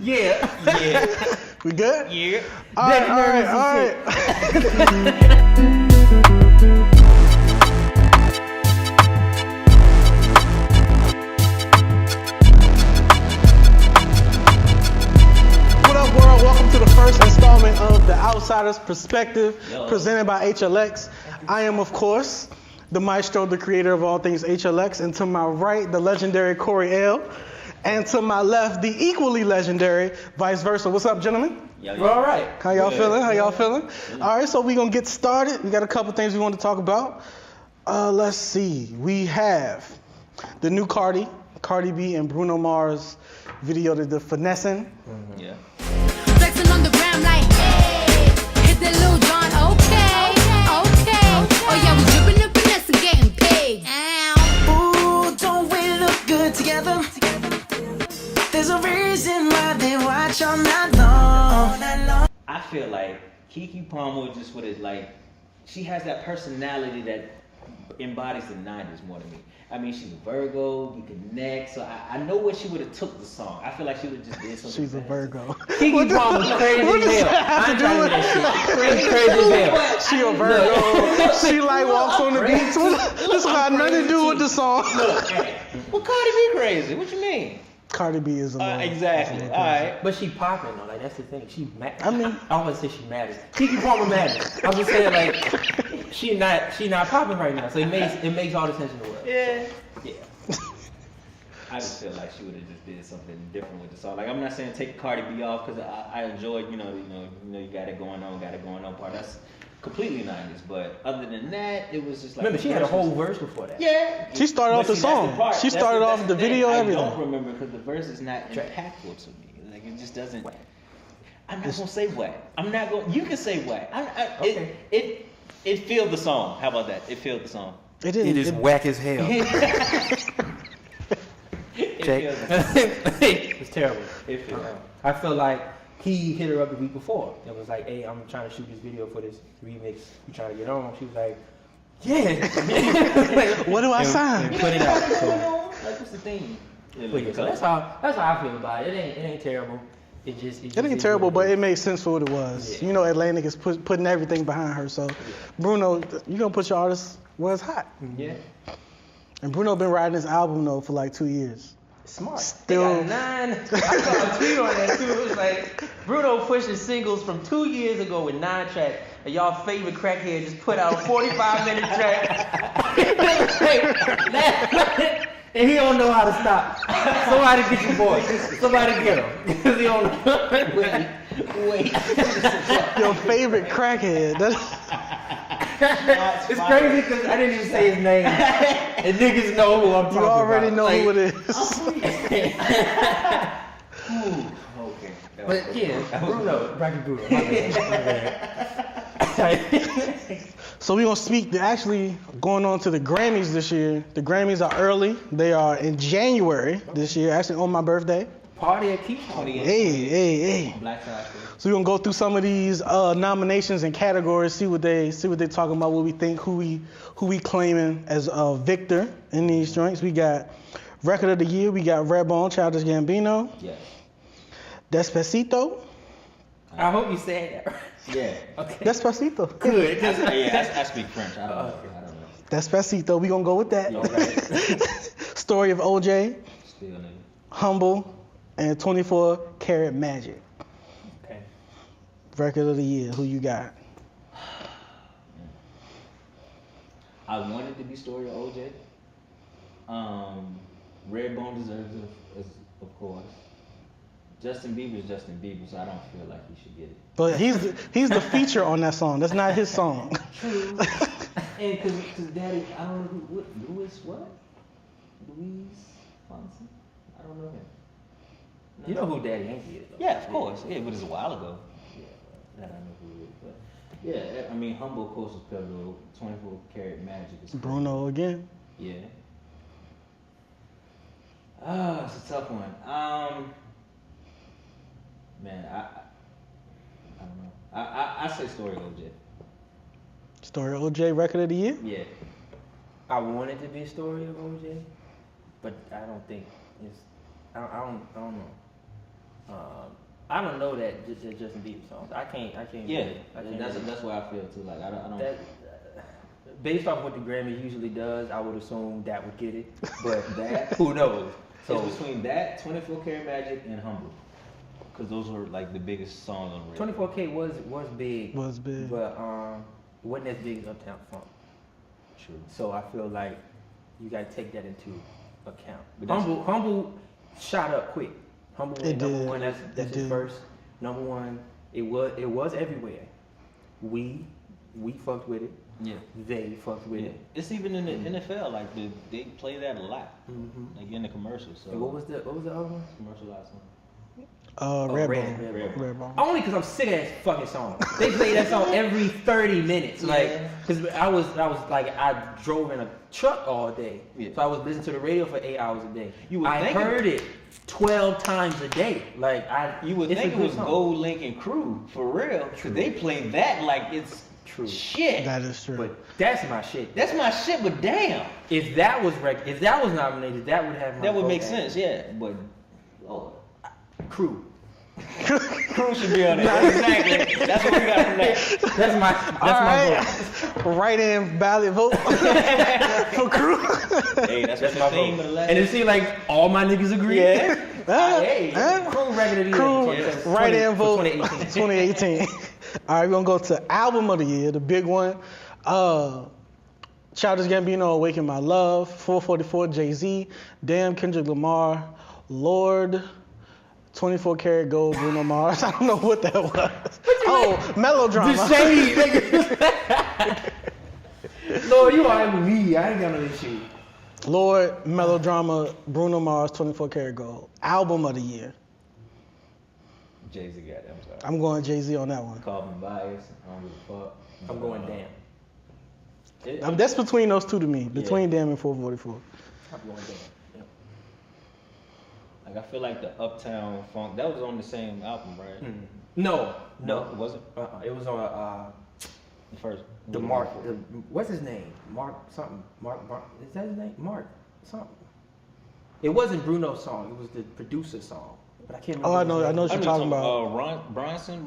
Yeah. We good? Yeah. All right. What up, world? Welcome to the first installment of The Outsider's Perspective, presented by HLX. I am, of course, the Mystro, the creator of all things HLX, and to my right, the legendary Corey L. And to my left, the equally legendary vice versa. What's up, gentlemen? We're all right. How y'all feeling? All right, so we're going to get started. We got a couple things we want to talk about. Let's see. We have the new Cardi B and Bruno Mars video, the Finessing. Yeah. Flexing on the gram like, hey, hit that Lil Jon, okay. Oh yeah, we dripping and finessing, getting paid. Ooh, don't we look good together? There's a reason why they watch all night long. I feel like Keke Palmer just with it, like, she has that personality that embodies the 90s more than me. I mean, she's a Virgo, we connect, so I know where she would have took the song. I feel like she would have just did something. She's a Virgo. Keke Palmer's crazy as hell. I'm trying to do that shit. Crazy as hell. She a Virgo. She like walks on the beach. This got nothing to do with the song. Look, hey, well, Cardi B crazy. What you mean? Cardi B is a little. Exactly. All right. But she popping though, like that's the thing. She mad. I mean, I always say she matters. Keke Palmer matters. I'm just saying like she not popping right now, so it makes all the sense in the world. Yeah. I just feel like she would have just did something different with the song. Like, I'm not saying take Cardi B off because I enjoyed, you got it going on part. That's completely 90s. But other than that, it was just like. Remember, she had a whole verse before that. Yeah. she started off the song. She started off the video, everything. I don't remember because the verse is not impactful to me. Like, it just doesn't. I'm not gonna say wet. I'm not going. You can say wet. Okay. It filled the song. How about that? It filled the song. It didn't. It is whack as hell. It's terrible. I feel like he hit her up the week before and was like, hey, I'm trying to shoot this video for this remix you trying to get on. She was like, yeah. What do I sign? And put it out. So, Like, what's the thing? so that's how I feel about it. It ain't terrible. It ain't terrible, but it made sense for what it was. Yeah. You know, Atlantic is putting everything behind her. So, Bruno, you gonna put your artist where it's hot. Yeah. And Bruno been writing this album though for like 2 years. Smart. Still- They got 9. I saw a tweet on that too. It was like Bruno pushing singles from 2 years ago with 9 tracks, and y'all favorite crackhead just put out a 45-minute track. And he don't know how to stop. Somebody get your boy. Somebody get him. Because he don't know. Wait. Your favorite crackhead. It's crazy because I didn't even say his name. And niggas know who I'm talking about. You already know Like, who it is. Okay. But yeah, Bruno. Bracket Bruno. My bad. So we're gonna speak. Actually, going on to the Grammys this year. The Grammys are early. They are in January this year. Actually, on my birthday. Party at Keith. Hey. Black Side. So we're gonna go through some of these nominations and categories. See what they talking about. What we think. Who we claiming as a victor in these joints. We got Record of the Year. We got Redbone, Childish Gambino. Yeah. Despacito. I hope you said that right. Yeah. Okay. Despacito. Good. I speak French. I don't know. Despacito. We gonna go with that. Yeah, right. Story of OJ. Still nigga. Humble, and 24 Karat Magic. Okay. Record of the Year, who you got? I wanted to be Story of OJ. Redbone deserves it, of course. Justin Bieber's Justin Bieber, so I don't feel like he should get it. But he's the feature on that song. That's not his song. True. And because Daddy, I don't know Louis Fonsi? I don't know him. No. You know who Daddy Yankee is, though. Yeah, of course. Yeah, but it's a while ago. Yeah, that I know who it is. But yeah, I mean, Humble, of course, is pivotal. 24 Karat Magic is pivotal. Bruno again. Yeah. It's a tough one. Man, I don't know. I say Story OJ. Story of OJ, Record of the Year. Yeah. I want it to be a story of OJ, but I don't think it's I don't know. I don't know that Justin Bieber songs. I can't. Yeah, I can't that's what I feel too. Like I don't. That, based off what the Grammy usually does, I would assume that would get it. But that who knows? So it's between that, 24 Karat Magic, and Humble, because those were like the biggest songs on the radio. 24K was big. Was big. But it wasn't as big as Uptown Funk. True. So I feel like you got to take that into account. But Humble shot up quick. Humble went number one. That's his first number one. It was everywhere. We fucked with it. Yeah. They fucked with it. It's even in the NFL. Like they play that a lot. Like in the commercials. So And what was the other one? commercialized one? Redbone. Only because I'm sick of that fucking song. They play that song every 30 minutes. Like, because I was like, I drove in a truck all day. Yeah. So I was listening to the radio for 8 hours a day. I think heard it 12 times a day. Like, You would it's think a it good was song. Gold Lincoln Crew for real, because they play that like it's True. shit. That is true. But that's my shit. That's my shit. But damn, If that was nominated, that would have my that would vote make at sense. Yeah, but Lord. Crew. Crew should be on there. Exactly. That's what we got from that. That's my vote. Write-in ballot vote for Crew. Hey, that's my theme of the last. And it seemed like all my niggas agree. Yeah. Hey, Crew record of the year. Crew for write-in vote 2018. 2018. All right, we're gonna go to album of the year, the big one. Childish Gambino, Awaken My Love, 444 Jay-Z, Damn Kendrick Lamar, Lord, 24 Karat Gold, Bruno Mars. I don't know what that was. Melodrama. The shade, nigga. Lord, you alright with me. I ain't got no issue. Lord, Melodrama, Bruno Mars, 24 Karat Gold. Album of the year. Jay-Z got it. I'm sorry. I'm going Jay-Z on that one. Call me biased. I don't give a fuck. I'm going Damn. That's between those two to me. Between Damn and 444. I'm going Damn. Yep. Like I feel like the Uptown Funk that was on the same album, right? No. It wasn't. It was on The first. the Mark. What's his name? Mark something. Mark. Is that his name? Mark something. It wasn't Bruno's song. It was the producer's song. But I can't remember. Oh, I know what you're talking about. Bronson.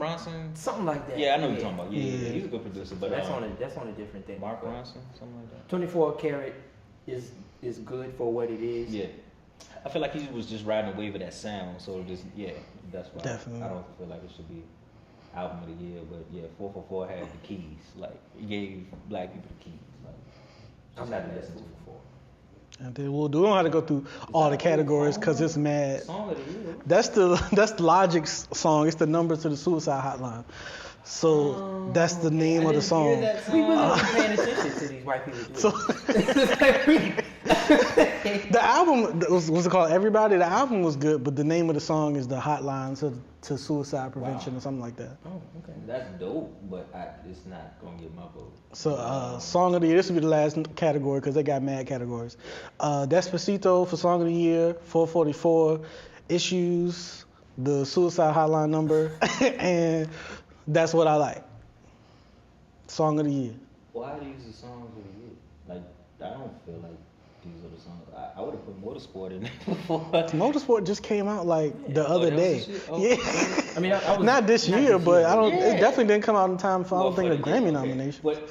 Something like that. Yeah, I know what you're talking about. Yeah, he's a good producer, but That's on a different thing. Mark Ronson, something like that. 24 Karat is good for what it is. Yeah, I feel like he was just riding the wave of that sound, so just that's why Definitely. I don't feel like it should be album of the year, but 444 had the keys, like he gave black people the keys, like I'm just not had to mad listen to it. And then we don't have to go through all the categories because it's mad. Song of the year. That's the Logic's song. It's the number to the suicide hotline. So that's the name of the song. We really not paying attention to these white people. So the album was it called Everybody? The album was good, but the name of the song is the hotline to suicide prevention or something like that. Oh, okay. That's dope, but it's not gonna get my vote. So song of the year. This will be the last category because they got mad categories. Despacito for song of the year. 444 Issues, the suicide hotline number, and That's What I Like. Song of the year. Why these are songs of the year? Like I don't feel like these are the songs. I would have put Motorsport in there before. Motorsport just came out like the other that was day. the shit? Oh, Yeah. I mean, I was Not this year, but I don't. Yeah. It definitely didn't come out in time for I don't think the for Grammy okay. nomination. But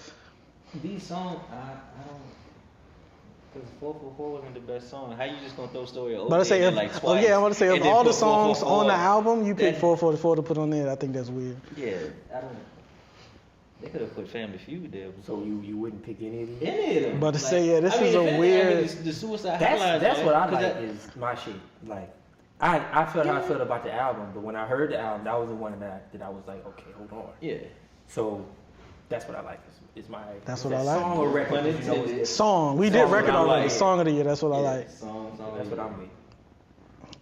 these songs, I don't. Because 444 wasn't the best song. How you just gonna throw Story of But I say if, like twice? I want to say and of then all the put songs 444? on the album, you picked That- 444 to put on there. I think that's weird. Yeah, I don't. They could have put Family Feud there. So you wouldn't pick any of these? Any of them. But to say, yeah, this I mean, is a if anything, weird. the Suicide Hotline. That's what I 'cause like that- is my shit. Like I felt how I felt about the album, but when I heard the album, that was the one that I was like, okay, hold on. Yeah. So that's what I like. Is my That's is what that I like. Song or record? Pun You know, intended. Song. We Song did what record I already. like. Song of the year. That's what I like. Song that's what I'm with.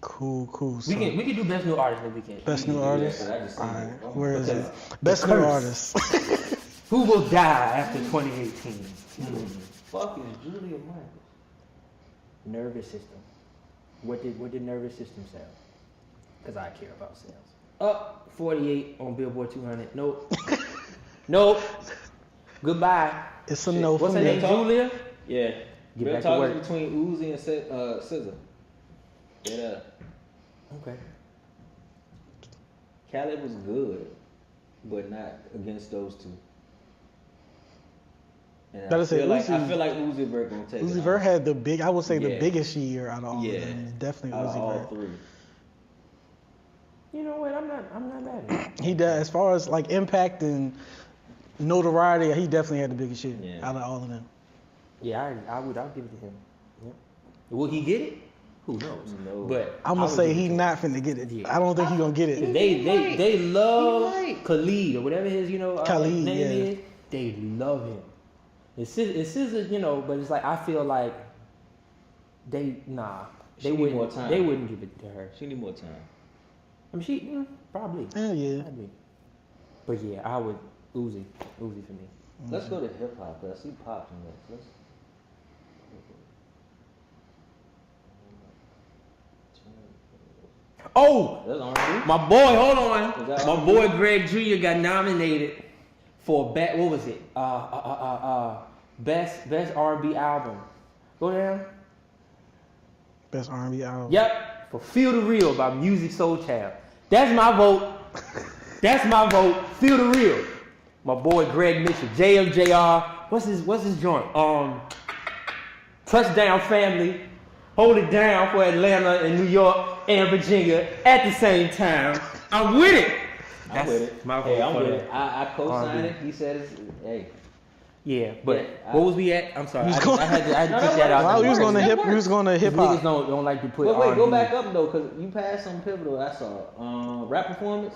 Cool. We So, can do best new artist in the weekend. best new Yeah, artist. 'cause I just All seen right. it. Oh, Where is it? because Best the new curse. artist. Who will die after 2018? Fuck is Julia Michaels. Nervous system. What did nervous system sell? Because I care about sales. Up 48 on Billboard 200. Nope. Nope. Goodbye. It's a no for What's her me. name? Julia? Yeah. Get Real back to talk work. is between Uzi and SZA. Yeah. Okay. Khaled was good, but not against those two. And Gotta say, I Uzi- feel like Uzi Vert gonna take Uzi it. Vert had the big, I would say the Yeah. biggest year out of all Yeah. of them. It's definitely Out of all Uzi Vert. three. You know what? I'm not mad at it. He does, as far as like impact and notoriety, he definitely had the biggest year Yeah. out of all of them. Yeah, I'll give it to him. Yep. Will he get it? Who knows? No. But I'm I gonna would say give it he to him. not finna get it. Yeah. I don't think he gonna get Cause it. they love He might. Khalid or whatever his Khalid, name yeah. is. They love him. It's SZA, but it's like I feel like they She need wouldn't more time. They wouldn't give it to her. She need more time. I mean, she probably. Yeah. Probably. But yeah, I would Uzi for me. Let's go to hip hop. I see pop in this. Let's. Oh, That's R&B. my boy, hold on. Is that My R&B? boy Greg Jr. got nominated for what was it? Best R&B album. Go down. Best R&B album. Yep, for Feel the Real by Music Soul Child. That's my vote. That's my vote. Feel the Real. My boy Greg Mitchell, JMJR. What's his joint? Touchdown Family. Hold it down for Atlanta and New York and Virginia at the same time. I'm with it. I'm with it. my Hey, vote I'm for with that. it. I co-signed R&B. it. He said it's, hey. Yeah, but Yeah, what was we at? I'm sorry. He was I going- had to No, put no, that no, out. Wow, there. he was gonna That hip. works. He was gonna hip Niggas hop. don't like to put. But wait, go R&B. back up though, cause you passed some pivotal. I saw rap performance.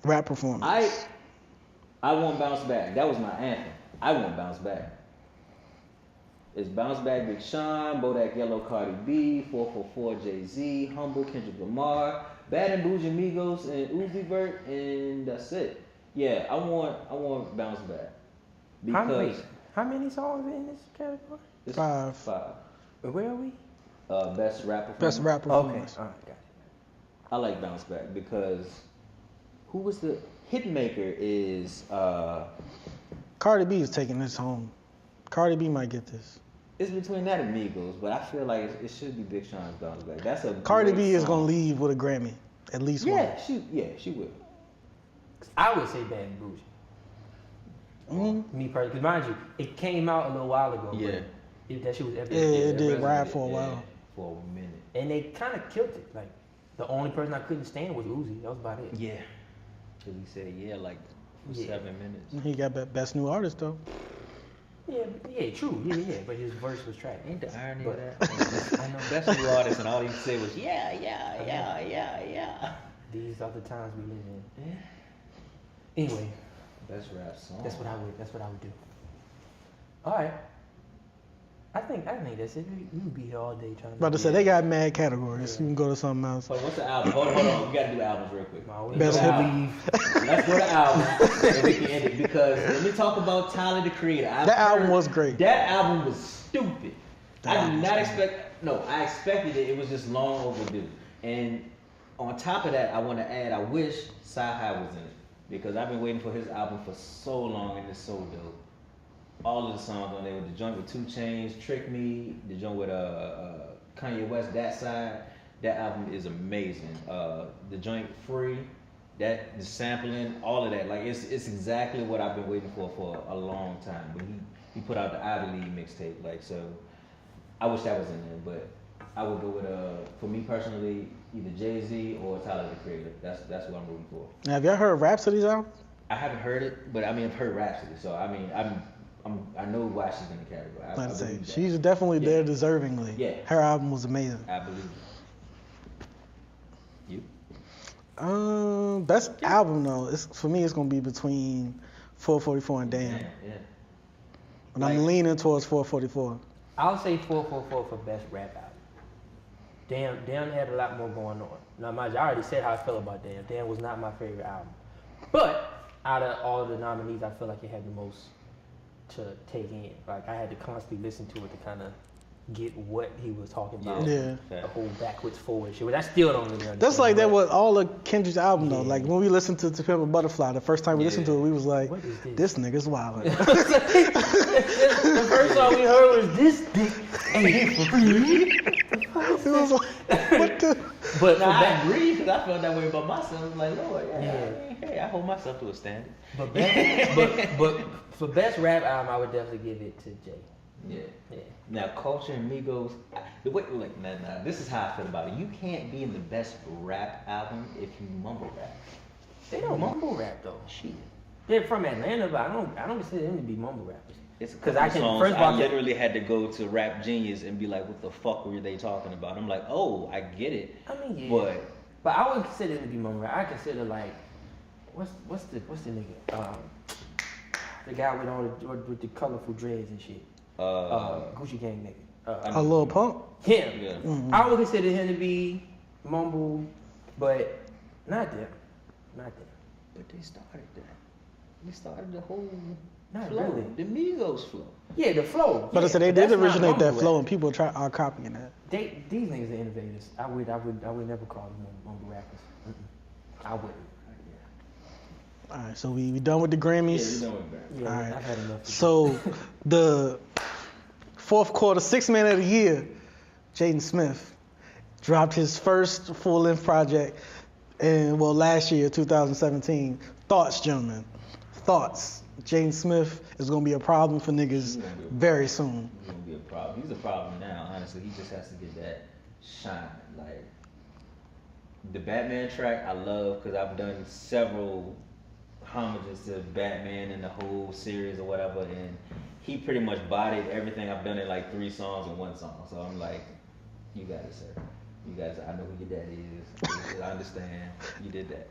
Rap performance. I won't bounce back. That was my anthem. I won't bounce back. It's Bounce Back Big Sean, Bodak Yellow Cardi B, 444 Jay-Z, Humble Kendrick Lamar, Bad and Bougie Migos, and Uzi Vert, and that's it. Yeah, I want Bounce Back. How many songs are in this category? it's Five. Where are we? Best rap performance. Best rap Okay. performance. All right, got I like Bounce Back because who was the hitmaker is Cardi B is taking this home. Cardi B might get this. it's between that and Migos, but I feel like it should be Big Sean's Bounce Back. That's a Cardi great B is song. gonna leave with a Grammy, at least one. She will. I would say Bad and Bougie. Mhm. Me personally, because mind you, it came out a little while ago. Yeah. But that shit was epic. Yeah, it did resonated, ride for a yeah, while. For a minute. And they kind of killed it. Like the only person I couldn't stand was Uzi. That was about it. Yeah. Cause he said like for Yeah. 7 minutes. He got best new artist though. Yeah, true. Yeah. But his verse was trash. Ain't the irony But- of that? I know best new artist and all he said was yeah. These are the times we live in. Yeah. Anyway, Best rap song. that's what I would do. All right. I think that's it. We would be here all day trying to. About to say they got mad categories. You can go to something else. Hold on, what's the album? Hold on. We gotta do albums real quick. Best Let's hip- leave. Let's go to albums and we can end it because let me talk about Tyler the Creator. That album was great. That album was stupid. That I album did was not great. expect. No, I expected it. It was just long overdue. And on top of that, I want to add. I wish Sci-Hi was in it because I've been waiting for his album for so long and it's so dope. All of the songs on there, with the joint with 2 Chainz, Trick Me, the joint with Kanye West, That Side, that album is amazing. The joint Free, the sampling, all of that, like it's exactly what I've been waiting for a long time. But he put out the Ivy League mixtape, like so. I wish that was in there, but I would go with for me personally, either Jay-Z or Tyler the Creator. That's what I'm rooting for. Now, have y'all heard Rhapsody's album? I haven't heard it, but I mean I've heard Rhapsody, so I mean I know why she's in the category. I I'd say believe that. she's definitely Yeah. there deservingly. Yeah. Her album was amazing. I believe it. You? Best album though, for me it's gonna be between 444 and Damn. Yeah. But I'm Like- leaning towards 444. I'll say 444 for best rap album. Damn had a lot more going on. Now, mind you, I already said how I felt about Damn. Damn was not my favorite album. But out of all of the nominees, I feel like it had the most to take in. Like, I had to constantly listen to it to kind of get what he was talking about. Yeah. The whole backwards, forward shit, which I still don't really understand. That's like that but with all of Kendrick's album though. Yeah. Like when we listened to Pimp a Butterfly, the first time we listened to it, we was like, What is this nigga's wild. The first song we heard was this dick ain't for free. It was like, what the? But Now, for I back, agree because I felt that way about myself. I'm like, Lord, hey, I hold myself to a standard. but, but for best rap album, I would definitely give it to Jay. Yeah. Now, Culture and Migos, nah, this is how I feel about it. You can't be in the best rap album if you mumble rap. They don't mumble rap though. Shit. They're from Atlanta, but I don't consider them to be mumble rappers. It's because I literally had to go to Rap Genius and be like, what the fuck were they talking about? I'm like, oh, I get it. I mean, yeah. But I wouldn't consider them to be mumble rap. I consider like, what's the nigga? The guy with the colorful dreads and shit. Gucci Gang nigga. A Lil Pump? Him. Yeah. Mm-hmm. I would consider him to be mumble, but not them. But they started that. They started the whole Not flow. really. The Migos flow. Yeah, the flow. But I said they did that's not originate that mumble flow, rap. and people are copying that. These niggas are innovators. I would never call them mumble rappers. I wouldn't. All right, so we done with the Grammys. Yeah, you know it, Yeah, All right. I've had enough. So the fourth quarter 6 man of the year, Jaden Smith, dropped his first full-length project last year, 2017. Thoughts, gentlemen. Thoughts. Jaden Smith is gonna be a problem for niggas very soon. He's gonna be a problem. He's a problem now, honestly. He just has to get that shine. Like the Batman track, I love because I've done several homages to Batman and the whole series or whatever, and he pretty much bodied everything I've done in like 3 songs in 1 song. So I'm like, you got it, sir. You guys, I know who your daddy is. I understand. You did that.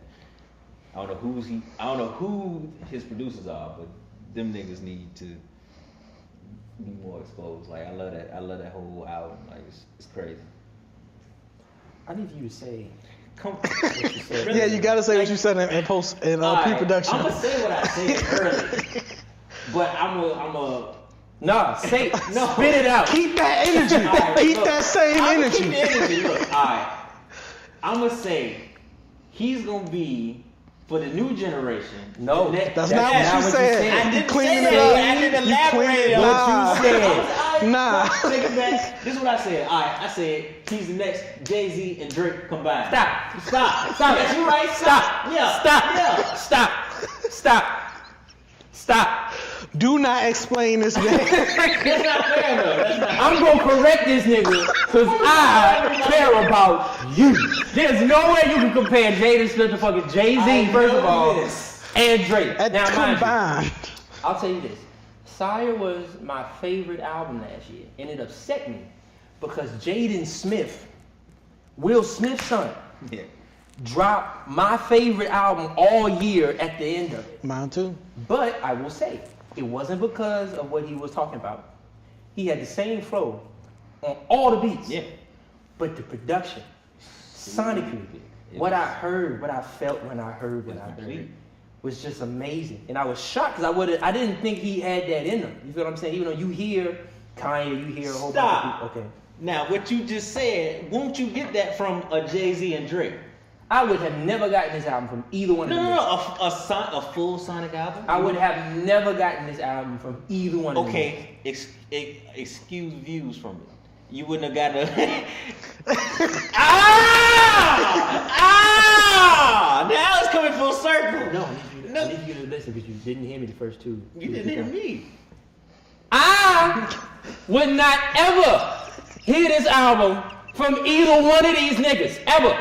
I don't know who his producers are, but them niggas need to be more exposed. Like I love that whole album. Like it's crazy. I need you to say. What you said. Yeah, you gotta say what you said in post in pre-production. I'm gonna say what I said earlier, but I'm a Nah, say No. spit it out. Keep that energy. Alright, Keep look, that same I'm energy. Keep the energy. Look, all right. I'm gonna say he's gonna be for the new generation. No, That's not what you said. I You didn't cleaning say it that. up. I didn't You elaborate clean- on Nah. what you said. Nah. Take it back. This is what I said. All right, I said he's the next Jay-Z and Drake combined. Stop. That's you right. Stop. Yeah. Stop. Yeah. Stop. Do not explain this man. That's not fair though. That's not. I'm gonna correct this nigga because I care about you. There's no way you can compare Jaden Smith to fucking Jay-Z, first of all, and Drake. That's Now, mind you, combined. I'll tell you this. Sire was my favorite album last year, and it upset me because Jaden Smith, Will Smith's son, Yeah. dropped my favorite album all year at the end of it. Mine too. But I will say, it wasn't because of what he was talking about. He had the same flow on all the beats. Yeah. But the production, sonically, what I heard, what I felt when I heard what I heard, was just amazing. And I was shocked because I didn't think he had that in him. You feel what I'm saying? Even though you hear Kanye, you hear a whole bunch of people. Okay. Now, what you just said, won't you get that from a Jay-Z and Drake? I would have never gotten this album from either one of them. No, a full Sonic album? I would have never gotten this album from either one of them. Okay, excuse views from it. You wouldn't have gotten a... Now it's coming full circle. No, I need you to listen because you didn't hear me the first two. You didn't hear me. I would not ever hear this album from either one of these niggas. Ever.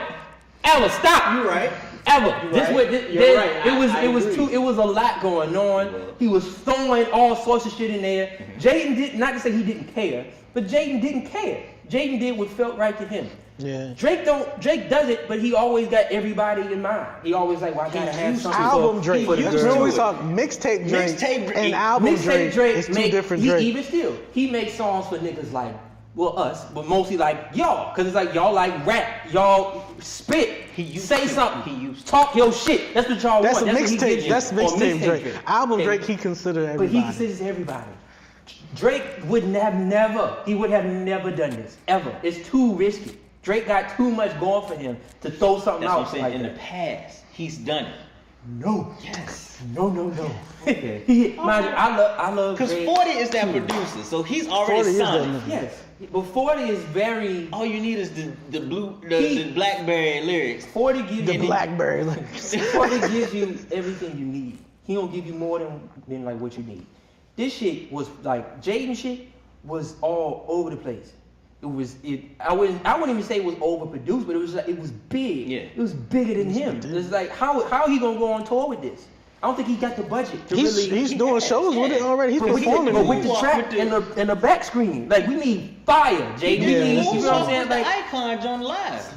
Stop. You're right. Ever. You're right. It was a lot going on. He was throwing all sorts of shit in there. Jaden did not to say he didn't care, but Jaden didn't care. Jaden did what felt right to him. Yeah. Drake does it, but he always got everybody in mind. He always like, well, I gotta have something Album Drake. for the Remember girls. we talk mixtape Drake Mixtape and album Mixtape Drake. It's two different Drake. Even still, he makes songs for niggas like, well, us, but mostly like y'all, cause it's like y'all like rap, y'all spit, say something, talk your shit. That's what y'all That's want. a That's what he mixtape. gives you. That's Or mixtape Drake. Album Okay. Drake, he considered But everybody. he considers everybody. Drake would have never done this ever. It's too risky. Drake got too much going for him to throw something That's what out I'm saying. like In that. the past, he's done it. No. Yes. No. Okay. I love Because Drake 40 is that too. producer, so he's 40 already is that signed. nigga. Yes, but 40 is very. All you need is the BlackBerry lyrics. 40 gives The you Blackberry lyrics. 40 gives you everything you need. He don't give you more than like what you need. This shit was like Jaden shit was all over the place. I wouldn't even say it was overproduced, but it was big. Yeah. It was bigger than him. It's like how he gonna go on tour with this? I don't think he got the budget to He's doing shows with it already. He's performing. But with the track and the back screen, like we need fire, Jaden. We need, you know what I'm saying? Like Icon John live.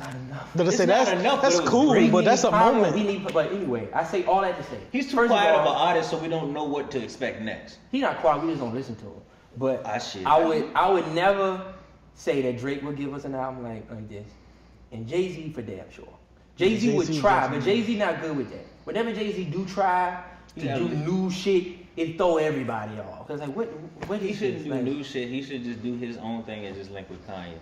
But I It's say not that's enough, but that's it was cool, great. but that's a moment. But anyway, I say all that to say He's too first quiet all, of an artist, so we don't know what to expect next. He's not quiet. We just don't listen to him. But Shit. I would never say that Drake would give us an album like this, and Jay-Z for damn sure. Jay-Z would try, but Jay-Z not good with that. Whenever Jay-Z do try to do new shit, it throw everybody off. Cause like what He shouldn't do like, new shit. He should just do his own thing and just link with Kanye.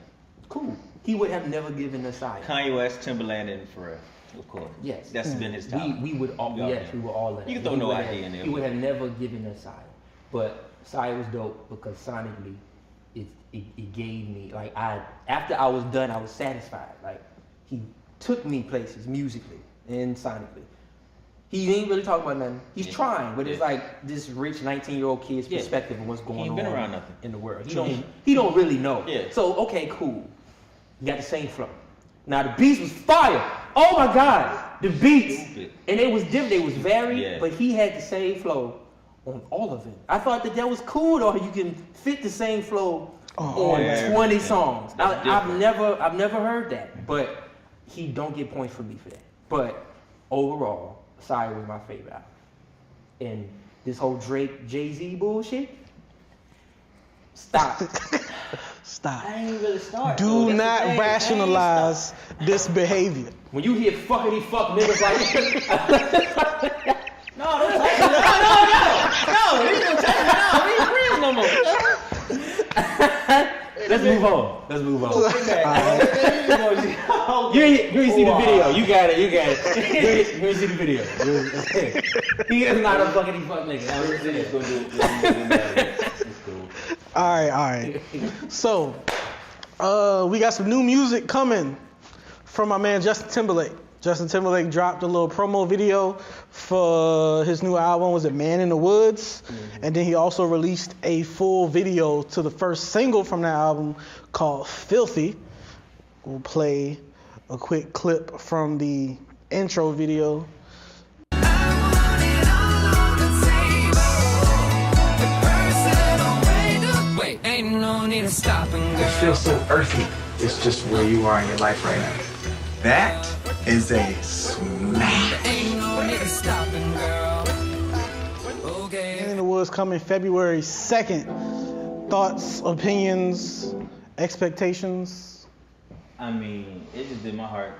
Cool. He would have never given us side. Kanye West, Timberland, and Pharrell, of course. Yes. That's been his top. We would all we would all let You him. can throw He no would idea have- in there. He would have never given us side. But Side was dope because sonically it gave me like after I was done I was satisfied. Like he took me places musically and sonically. He ain't really talking about nothing. He's trying, but it's like this rich 19-year-old kid's perspective of what's going on. He ain't been around nothing in the world. He don't really know. Yeah. So okay, cool. You got the same flow. Now the beats was fire. Oh my God, the beats, and they was different. They was varied, but he had the same flow on all of it. I thought that was cool, though. You can fit the same flow on 20 songs. I've never heard that, but he don't get points for me for that. But overall, Sire was my favorite album. And this whole Drake Jay-Z bullshit, stop. Stop. I ain't really start. Do not rationalize this behavior. When you hear fuckity fuck niggas like No, don't touch it. No, we don't touch it. No, we ain't friends no more. Let's move on. Right. You ain't see the video. You got it. You ain't see the video. He is not a fuckity fuck nigga. All right. So, we got some new music coming from my man Justin Timberlake. Justin Timberlake dropped a little promo video for his new album, was it Man in the Woods? Mm-hmm. And then he also released a full video to the first single from that album called Filthy. We'll play a quick clip from the intro video. Ain't no need to stop and girl. It feels so earthy. It's just where you are in your life right now. That is a smash. Ain't no need to stop and girl. Okay. Man in the Woods coming February 2nd. Thoughts, opinions, expectations? I mean, it just did my heart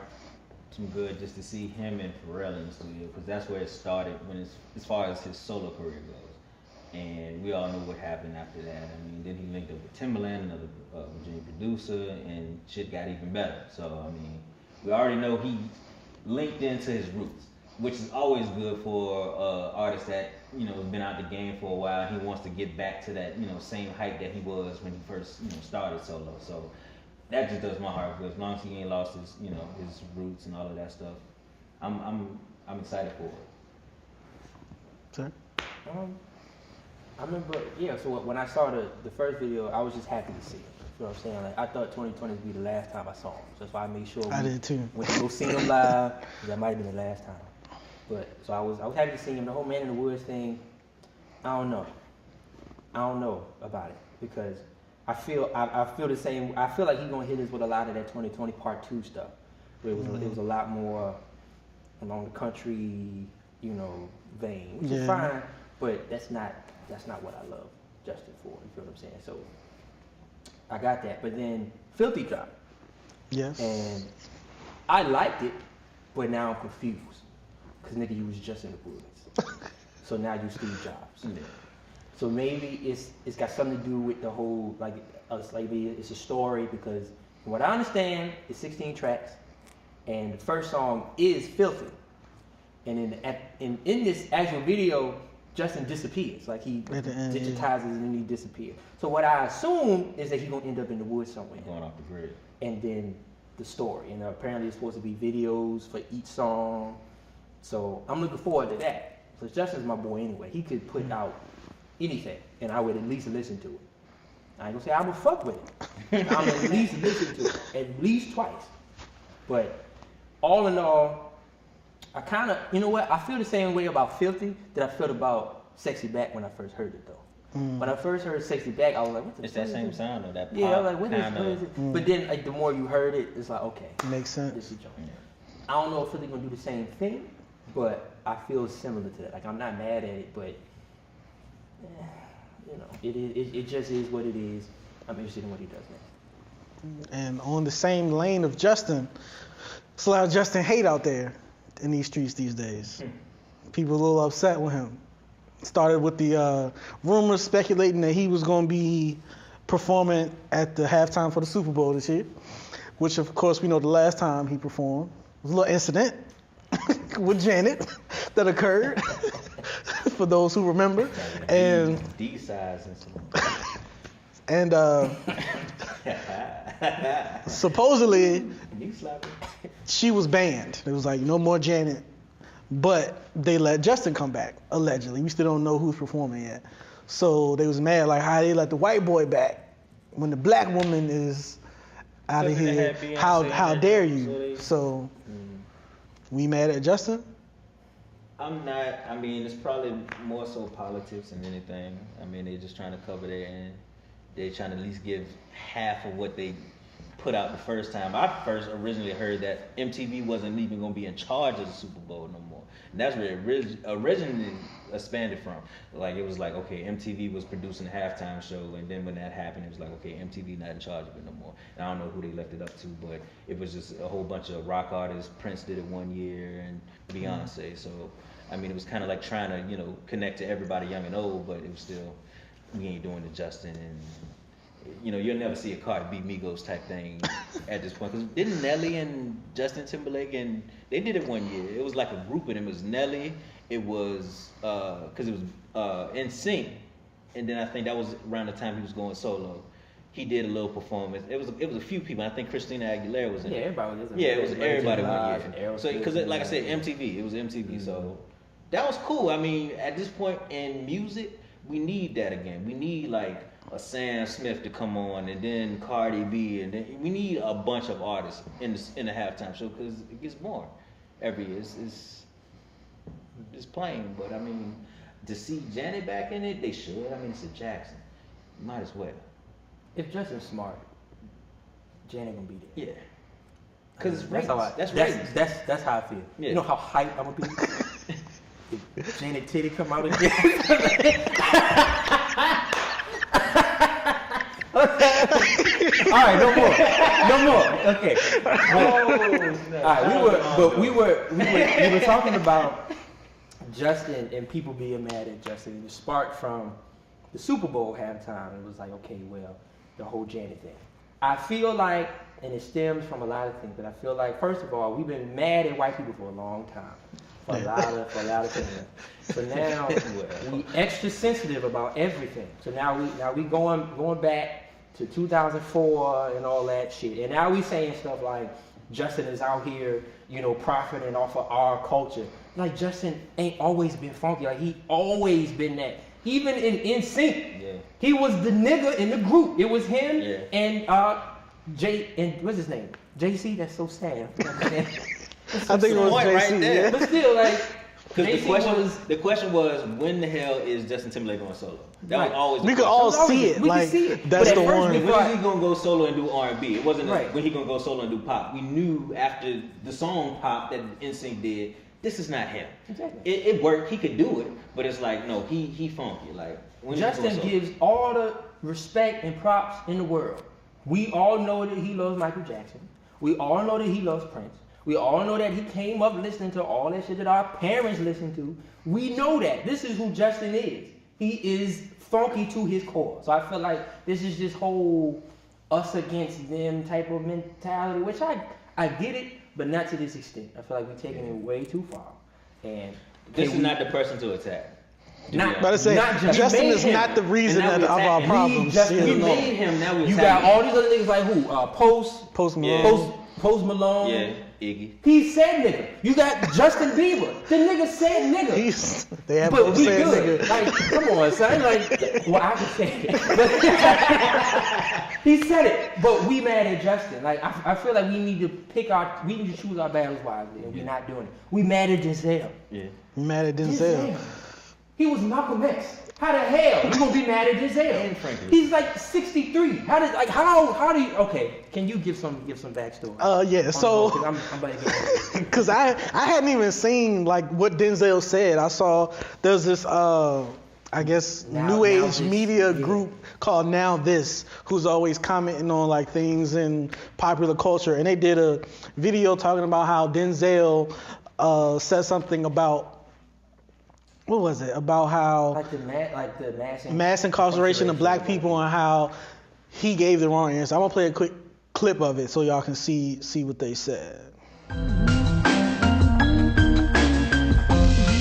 some good just to see him and Pharrell in the studio, because that's where it started as far as his solo career goes. And we all know what happened after that. I mean, then he linked up with Timberland, another Virginia producer, and shit got even better. So, I mean, we already know he linked into his roots, which is always good for an artist that, you know, has been out the game for a while. He wants to get back to that, you know, same height that he was when he first, you know, started solo. So that just does my heart good. As long as he ain't lost his, you know, his roots and all of that stuff, I'm excited for it. Sir? I remember, so when I saw the first video, I was just happy to see it. You know what I'm saying? Like, I thought 2020 would be the last time I saw him. So that's why I made sure I did too. Went to go see him live. That might have been the last time. But so I was happy to see him. The whole Man in the Woods thing, I don't know about it, because I feel the same. I feel like he's gonna hit us with a lot of that 2020 Part 2 stuff. Where it was a lot more along the country, you know, vein, which is fine. But that's not what I love Justin for. You feel what I'm saying? So I got that. But then Filthy dropped. Yes. And I liked it, but now I'm confused. Because nigga, you was just in the woods. So now you Steve Jobs. Yeah. So maybe it's got something to do with the whole, like maybe it's a story, because from what I understand, it's 16 tracks. And the first song is Filthy. And in this actual video, Justin disappears. Like he At the end, digitizes and then he disappears. So what I assume is that he's gonna end up in the woods somewhere. Going off the grid. And then the story. And apparently it's supposed to be videos for each song. So I'm looking forward to that. So Justin's my boy anyway. He could put out anything, and I would at least listen to it. I ain't gonna say I would fuck with it. I'm at least listen to it, at least twice. But all in all, I kind of, you know what? I feel the same way about Filthy that I felt about Sexy Back when I first heard it, though. When I first heard Sexy Back, I was like, what the It's fuck that is same this? sound or that pop. Yeah, I was like, what kinda, is it? But then, like, the more you heard it, it's like, okay, Makes sense. this is joint. I don't know if Filthy gonna do the same thing, but I feel similar to that. Like, I'm not mad at it, but you know, it just is what it is. I'm interested in what he does next. And on the same lane of Justin, there's a lot of Justin hate out there in these streets these days. People a little upset with him. Started with the rumors speculating that he was going to be performing at the halftime for the Super Bowl this year, which of course we know the last time he performed was a little incident with Janet that occurred, for those who remember. And D-size and some. And supposedly Knee slapping. she was banned. It was like no more Janet, but they let Justin come back allegedly. We still don't know who's performing yet. So they was mad like how they let the white boy back when the black woman is out of here. How dare you? So we mad at Justin? I'm not. I mean, it's probably more so politics than anything. I mean, they're just trying to cover their end. They're trying to at least give half of what they put out the first time. I first originally heard that MTV wasn't even going to be in charge of the Super Bowl no more. And that's where it originally expanded from. Like, it was like, okay, MTV was producing a halftime show, and then when that happened, it was like, okay, MTV not in charge of it no more. And I don't know who they left it up to, but it was just a whole bunch of rock artists. Prince did it one year, and Beyonce. So, I mean, it was kind of like trying to, you know, connect to everybody young and old, but it was still, we ain't doing the Justin, and you know, you'll never see a Cardi B Migos type thing at this point. Because didn't Nelly and Justin Timberlake, and they did it one year. It was like a group of them. It was Nelly, it was, because it was NSYNC, and then I think that was around the time he was going solo. He did a little performance. It was a few people. I think Christina Aguilera was in it. Yeah, everybody was in it. Yeah, it was everybody one year. So, because like I said, MTV, it was MTV. So that was cool. I mean, at this point in music, we need that again. We need like a Sam Smith to come on, and then Cardi B, and then we need a bunch of artists in the halftime show because it gets boring every year. It's plain, but I mean, to see Janet back in it, they should. I mean, it's a Jackson. Might as well. If Justin's smart, Janet gonna be there. Yeah. Because That's how I. That's how I feel. Yeah. You know how hyped I'm gonna be. If Janet titty come out again. All right, no more. Okay. We were talking about Justin and people being mad at Justin. It was sparked from the Super Bowl halftime. It was like, okay, well, the whole Janet thing. I feel like, and it stems from a lot of things, but I feel like, first of all, we've been mad at white people for a long time. For a lot of things. So now we extra sensitive about everything. So now we going back to 2004 and all that shit. And now we saying stuff like Justin is out here, you know, profiting off of our culture. Like Justin ain't always been funky. Like he always been that. Even in NSYNC, he was the nigga in the group. It was him and Jay and what's his name? JC. That's so sad. I think it was JC. Right there. Yeah. But still, like, the question was, when the hell is Justin Timberlake going solo? That was always the We could question. all see it. We Like, could see it. that's But the at first one. we When is he gonna go solo and do R&B? It wasn't when he gonna go solo and do pop. We knew after the song Pop that NSYNC did, this is not him. Exactly. It worked. He could do it, but it's like no, he funky. Like when Justin gives all the respect and props in the world. We all know that he loves Michael Jackson. We all know that he loves Prince. We all know that he came up listening to all that shit that our parents listened to. We know that. This is who Justin is. He is funky to his core. So I feel like this is this whole us against them type of mentality, which I get it, but not to this extent. I feel like we're taking it way too far. And This is not the person to attack. Not, But I say, not just Justin made is him. not the reason And now of we our attacking. problems. We Yeah, made him. Now we You attacking. got all these other niggas like who? Post Malone. Post Malone. Yeah, Iggy. He said nigga. You got Justin Bieber. The nigga said nigga. They have But both we said good. nigga. Like, come on, son. Like, well, I can say it. He said it, but we mad at Justin. Like, I feel like we need to choose our battles wisely, and we're not doing it. We mad at Denzel. Yeah. Mad at Denzel. He was Malcolm X. How the hell you gonna be mad at Denzel? He's like 63. How do you? Okay, can you give some backstory? Yeah. So, I'm about to get because I hadn't even seen like what Denzel said. I saw there's this I guess new age media group called Now This, who's always commenting on like things in popular culture, and they did a video talking about how Denzel said something about. What was it? About how like the mass incarceration of black people and how he gave the wrong answer. I'm gonna play a quick clip of it so y'all can see what they said.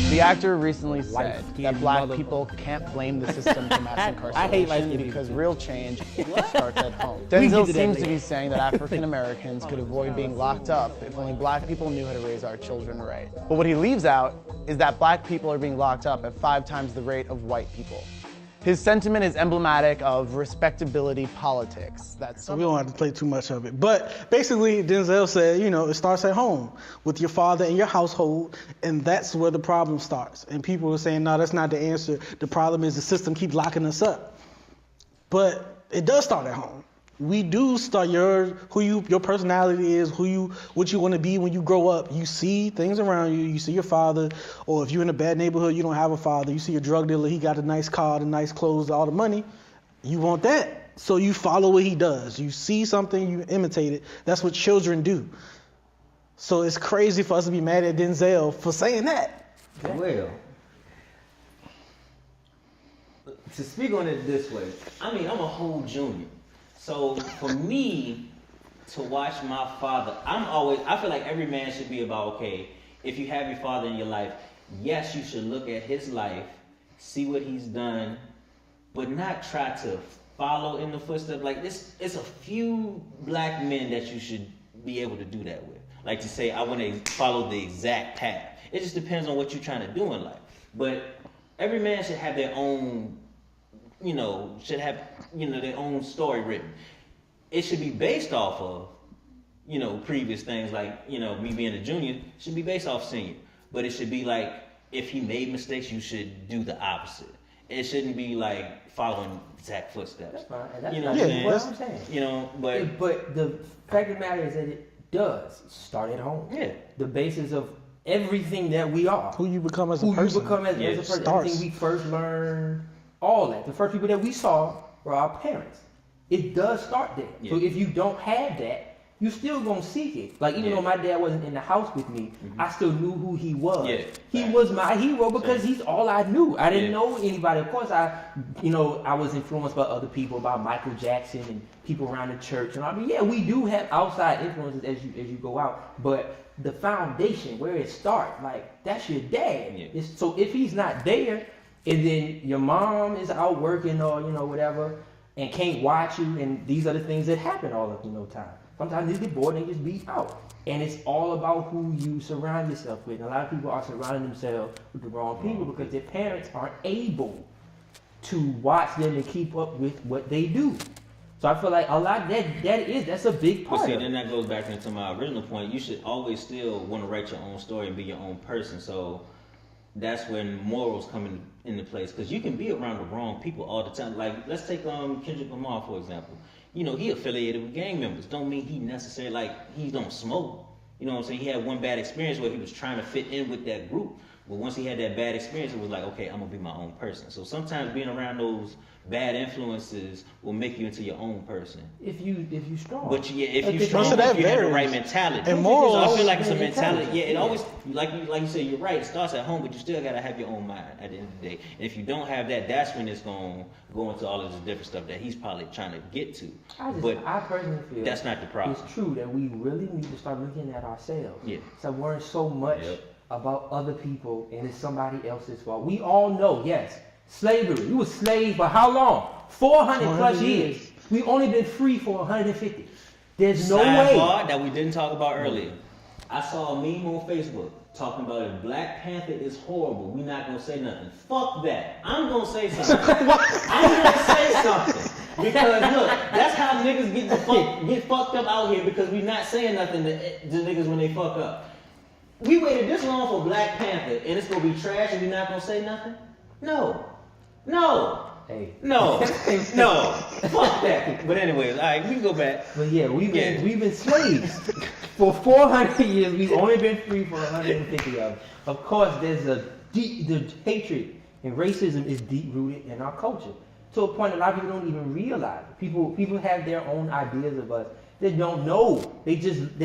The actor recently said that black people can't blame the system for mass incarceration because real change starts at home. Denzel seems to be saying that African Americans could avoid being locked up if only black people knew how to raise our children right. But what he leaves out is that black people are being locked up at 5 times the rate of white people. His sentiment is emblematic of respectability politics. So we don't have to play too much of it. But basically, Denzel said, it starts at home with your father and your household, and that's where the problem starts. And people are saying, no, that's not the answer. The problem is the system keeps locking us up. But it does start at home. We do start your personality is, what you want to be when you grow up. You see things around you. You see your father, or if you're in a bad neighborhood, you don't have a father. You see your drug dealer, he got a nice car, the nice clothes, all the money. You want that, so you follow what he does. You see something, you imitate it. That's what children do. So it's crazy for us to be mad at Denzel for saying that. Well, to speak on it this way, I'm a whole junior. So for me to watch my father, I feel like every man should be about, okay, if you have your father in your life, yes, you should look at his life, see what he's done, but not try to follow in the footsteps. Like it's a few black men that you should be able to do that with. Like to say, I want to follow the exact path. It just depends on what you're trying to do in life. But every man should have their own, their own story written. It should be based off of, previous things like, me being a junior should be based off senior. But it should be like, if he made mistakes, you should do the opposite. It shouldn't be like following exact footsteps. That's fine. And that's what I'm saying. But the fact of the matter is that it does start at home. Yeah. The basis of everything that we are. Who you become as a person. Who you become as a person. Everything we first learned, all that. The first people that we saw were our parents. It does start there. Yeah. So if you don't have that, you still gonna seek it. Like even though my dad wasn't in the house with me, I still knew who he was. Yeah. He was my hero because he's all I knew. I didn't know anybody. Of course, I was influenced by other people, by Michael Jackson and people around the church. And we do have outside influences as you go out, but the foundation where it starts, like that's your dad. Yeah. So if he's not there, and then your mom is out working or whatever, and can't watch you, and these are the things that happen all of time. Sometimes they get bored and they just be out. And it's all about who you surround yourself with. And a lot of people are surrounding themselves with the wrong people because their parents aren't able to watch them and keep up with what they do. So I feel like a lot that's a big part. But see, then that goes back into my original point. You should always still want to write your own story and be your own person. So that's when morals come into place. Because you can be around the wrong people all the time. Like, let's take Kendrick Lamar, for example. He affiliated with gang members. Don't mean he necessarily, he don't smoke. You know what I'm saying? He had one bad experience where he was trying to fit in with that group. But once he had that bad experience, it was like, okay, I'm going to be my own person. So sometimes being around those bad influences will make you into your own person. If you strong. But if you strong, if you have the right mentality. And morals. So I feel like it's a mentality. Yeah, it always, like you said, you're right. It starts at home, but you still got to have your own mind at the end of the day. And if you don't have that, that's when it's going to go into all of this different stuff that he's probably trying to get to. I personally feel that's not the problem. It's true that we really need to start looking at ourselves. Yeah. So we're so much about other people and it's somebody else's fault. We all know, yes, slavery. We were slaves for how long? 400 plus years. We only been free for 150. There's no way. Sidebar that we didn't talk about earlier. I saw a meme on Facebook talking about if Black Panther is horrible, we not gonna say nothing. Fuck that. I'm gonna say something. I'm gonna say something. Because look, that's how niggas get fucked up out here because we not saying nothing to niggas when they fuck up. We waited this long for Black Panther and it's gonna be trash and we not gonna say nothing? No. Hey. No. Fuck that. But anyways, all right, we can go back. But yeah, we've been slaves for 400 years. We've only been free for 150 of them. Of course, there's the hatred and racism is deep rooted in our culture to a point a lot of people don't even realize it. People have their own ideas of us. They don't know. They just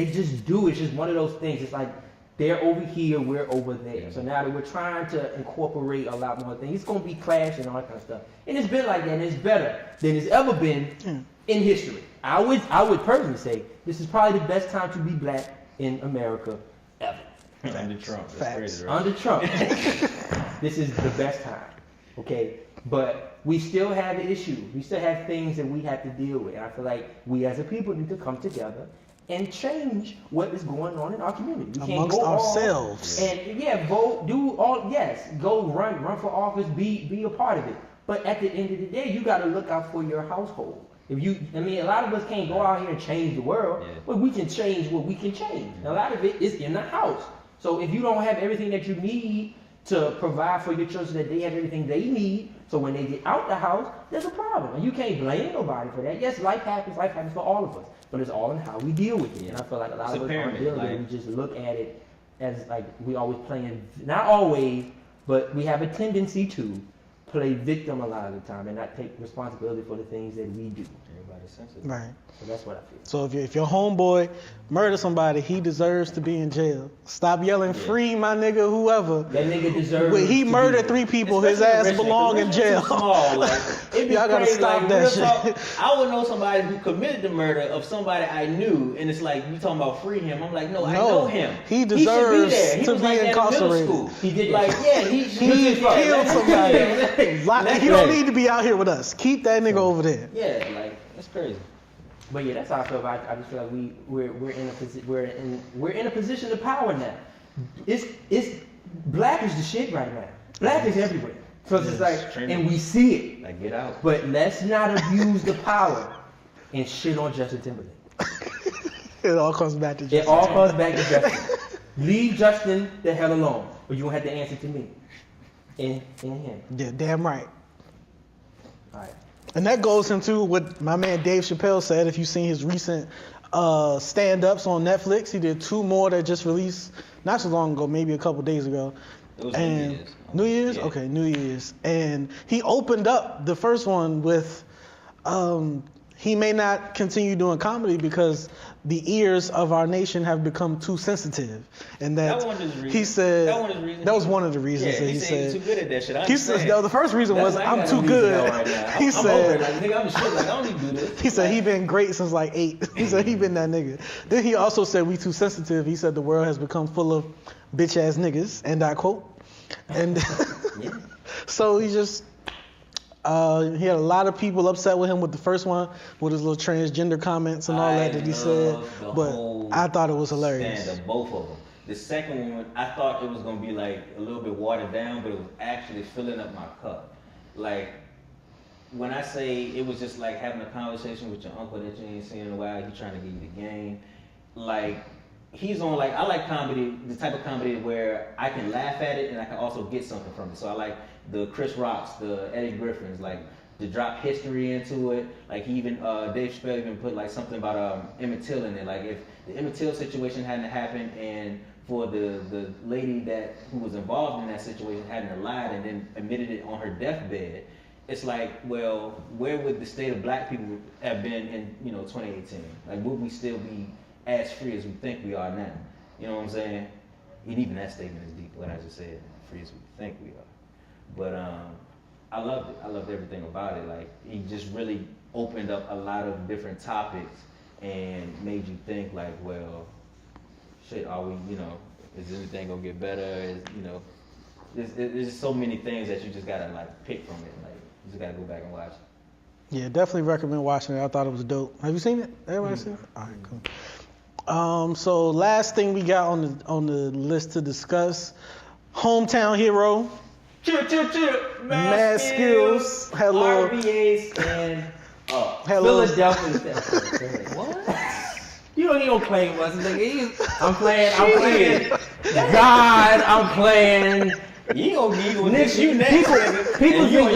do. It's just one of those things. It's like they're over here, we're over there. So now that we're trying to incorporate a lot more things, it's going to be clash and all that kind of stuff. And it's been like that, and it's better than it's ever been in history. I would personally say this is probably the best time to be Black in America ever. Under Trump. That's crazy, right? Under Trump. This is the best time. Okay? But we still have issues. We still have things that we have to deal with. And I feel like we as a people need to come together and change what is going on in our community. We amongst can't go ourselves. And vote, do all, yes, go run for office, be a part of it. But at the end of the day, you got to look out for your household. A lot of us can't go out here and change the world, but we can change what we can change. And a lot of it is in the house. So if you don't have everything that you need to provide for your children, that they have everything they need, so when they get out the house, there's a problem. And you can't blame nobody for that. Yes, life happens for all of us. But it's all in how we deal with it. And I feel like a lot of us aren't dealing with it. We just look at it as like we always playing, not always, but we have a tendency to play victim a lot of the time and not take responsibility for the things that we do. Everybody's sensitive. Right. So that's what I feel. So if your homeboy murder somebody, he deserves to be in jail. Stop yelling, free my nigga, whoever. That nigga deserves When he murdered 3 people, his ass belong in jail. Small, like, y'all gotta stop that shit. I would know somebody who committed the murder of somebody I knew, and it's like, you talking about free him. I'm like, no, I know him. He deserves to be incarcerated. He did like, he killed somebody. He don't need to be out here with us. Keep that nigga over there. Yeah, like, that's crazy. But yeah, that's how I feel about it. I just feel like we're in a position of power now. It's Black is the shit right now. Black is everywhere. So it's just like, and we see it. Like, get out. But let's not abuse the power and shit on Justin Timberlake. It all comes back to Justin. It all comes back to Justin. Leave Justin the hell alone, or you won't have to answer to me and him. Yeah, damn right. All right. And that goes into what my man Dave Chappelle said. If you've seen his recent stand-ups on Netflix, he did 2 more that just released not so long ago, maybe a couple days ago. It was New Year's? Yeah. Okay, New Year's. And he opened up the first one with he may not continue doing comedy because the ears of our nation have become too sensitive. And that he said that was one of the reasons that he said too good at that shit. He said no, the first reason was I'm too good. He said like, nigga, I'm shit, like, I don't need to do this. He said he been great since like 8. He said he been that nigga. Then he also said we too sensitive. He said the world has become full of bitch ass niggas, and I quote. And so he just he had a lot of people upset with him with the first one, with his little transgender comments and all that he said. But I thought it was hilarious. Stand-up, both of them. The second one, I thought it was gonna be like a little bit watered down, but it was actually filling up my cup. Like, when I say it was just like having a conversation with your uncle that you ain't seen in a while, he trying to give you the game. Like, he's on, like, I like comedy, the type of comedy where I can laugh at it and I can also get something from it. So I like the Chris Rocks, the Eddie Griffins, like to drop history into it. Like, he even, Dave Chappelle even put like something about Emmett Till in it. Like, if the Emmett Till situation hadn't happened and for the lady who was involved in that situation hadn't lied and then admitted it on her deathbed, it's like, well, where would the state of black people have been in 2018? Like, would we still be as free as we think we are now? You know what I'm saying? And even that statement is deep, what I just said, free as we think we are. But I loved it. I loved everything about it. Like, he just really opened up a lot of different topics and made you think like, well, shit, are we, Is anything gonna get better? Is there's so many things that you just gotta like pick from it. Like you just gotta go back and watch. Yeah, definitely recommend watching it. I thought it was dope. Have you seen it? Everybody seen it? All right, cool. So last thing we got on the list to discuss, Hometown Hero. Mad Skillz. Had a little RBAs and had a little Philadelphia. What? You don't claim us. I'm playing. God, I'm playing. You gonna people think the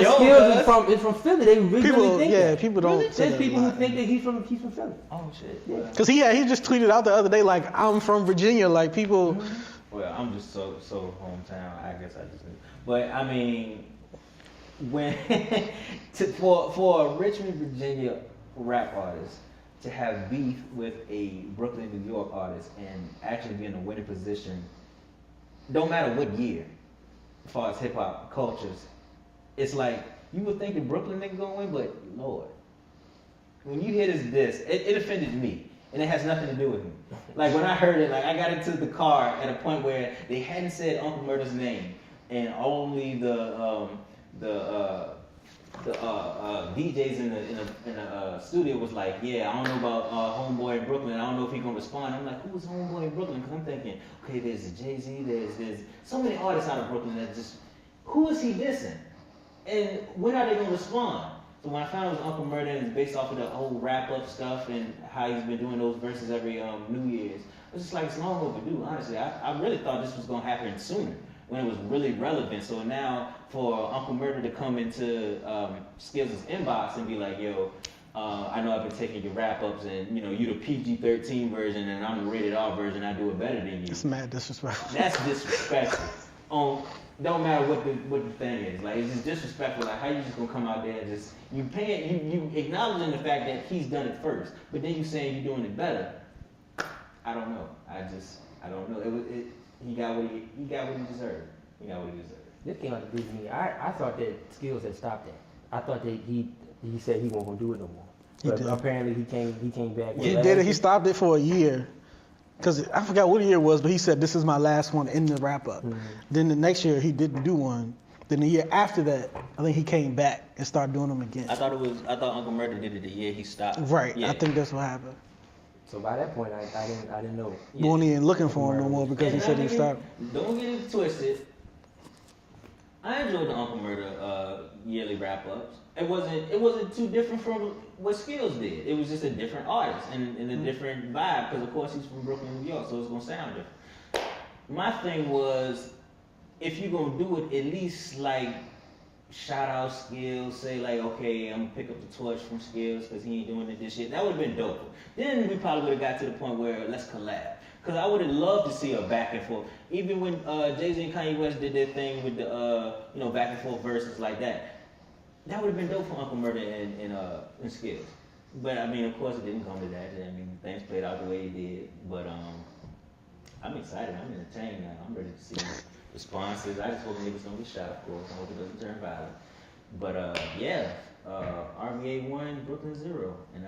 Skillz is from Philly. They really think that. People don't. Really? There's people who think that he's from Philly. Oh shit. Yeah. Cause he just tweeted out the other day like I'm from Virginia. Like people. Well, I'm just so hometown. I guess I just. But I mean, when for a Richmond, Virginia rap artist to have beef with a Brooklyn, New York artist and actually be in a winning position, don't matter what year, as far as hip hop cultures, it's like you would think the Brooklyn nigga gonna win, but Lord, when you hear this, it offended me. And it has nothing to do with me. Like when I heard it, like I got into the car at a point where they hadn't said Uncle Murda's name, and only the DJs in the studio was like, yeah, I don't know about Homeboy in Brooklyn. I don't know if he gonna respond. I'm like, who's Homeboy in Brooklyn? Because I'm thinking, okay, there's Jay-Z, there's so many artists out of Brooklyn that just, who is he dissing? And when are they gonna respond? So when I found it was Uncle Murda and it's based off of the whole wrap-up stuff and how he's been doing those verses every New Year's, I was just like, it's long overdue, honestly. I really thought this was going to happen sooner when it was really relevant. So now for Uncle Murda to come into Skillz' inbox and be like, yo, I know I've been taking your wrap-ups and, you the PG-13 version and I'm the rated R version, I do it better than you. It's mad disrespectful. That's disrespectful. Don't matter what the thing is. Like, it's just disrespectful. Like, how you just gonna come out there and just, you acknowledging the fact that he's done it first, but then you saying you're doing it better. I don't know. I don't know. He got what he deserved. He got what he deserved. This came out to beat me. I thought that Skillz had stopped that. I thought that he said he wasn't gonna do it no more. But apparently he came back. He did it. He stopped it for a year. Because I forgot what year it was, but he said, this is my last one in the wrap-up. Mm-hmm. Then the next year, he didn't do one. Then the year after that, I think he came back and started doing them again. I thought Uncle Murda did it the year he stopped. Right. Yeah. I think that's what happened. So by that point, I didn't know. Going in looking for him no more because he said he stopped. Don't get it twisted. I enjoyed the Uncle Murda yearly wrap-ups. It wasn't too different from what Skillz did. It was just a different artist and a different vibe because of course he's from Brooklyn, New York, so it's gonna sound different. My thing was, if you're gonna do it, at least like shout out Skillz, say like, okay, I'm gonna pick up the torch from Skillz because he ain't doing it this year. That would have been dope. Then we probably would have got to the point where let's collab. Because I would have loved to see a back and forth. Even when Jay-Z and Kanye West did their thing with the back and forth verses like that. That would have been dope for Uncle Murda and Skillz. But I mean, of course, it didn't come to that. I mean, things played out the way it did. But I'm excited. I'm entertained now. I'm ready to see responses. I just hope niggas don't get shot, of course. I hope it doesn't turn violent. But yeah, RBA 1, Brooklyn 0. And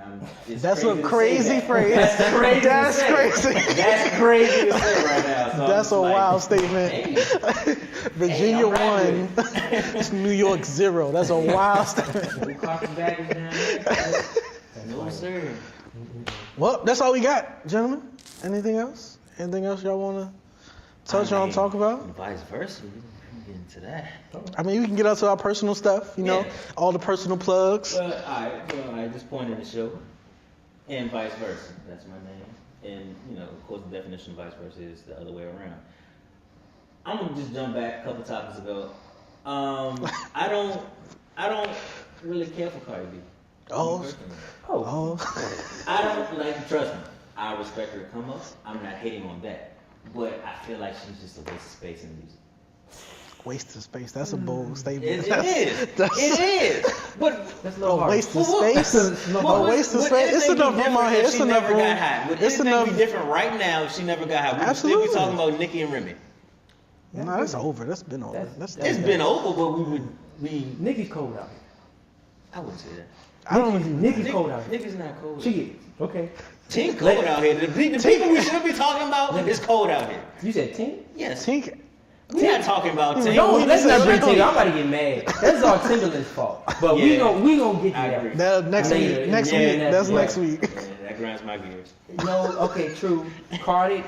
that's a crazy phrase. That's crazy. That's crazy. That's crazy to say right now. So that's a wild statement. Hey. Virginia 1, New York 0. That's a wild statement. No carpetbaggers down there. No sir. Well, that's all we got, gentlemen. Anything else? Anything else y'all want to touch on, talk about? Vice versa. Get into that. I mean, we can get onto our personal stuff, all the personal plugs. All right, just point in the show. And vice versa. That's my name. And, of course, the definition of vice versa is the other way around. I'm going to just jump back a couple topics ago. I don't really care for Cardi B. Oh. I don't, trust me, I respect her come up. I'm not hating on that. But I feel like she's just a waste of space in music. Waste of space. That's a bold statement. It is. But that's a little hard. Waste of space. A waste of space. It's enough room out here. It's enough room. It's enough. Would be different right now if she never got high? Absolutely. We'd be talking about Nicki and Remy. No, that's over. That's been over. It's been over, but we would be. Nicki's cold out here. I wouldn't say that. I don't. Nicki's cold out here. Nicki's not cold. She is. Okay. Tink cold out here. The people we should be talking about, it's cold out here. You said Tink? Yes. Tink. We're not talking about Tink. No, let's not bring Tink. I'm about to get mad. That's all Timberlake's fault. But we gonna get to that. Next week. Next week. Yeah, that grinds my gears. No, okay, true. Cardi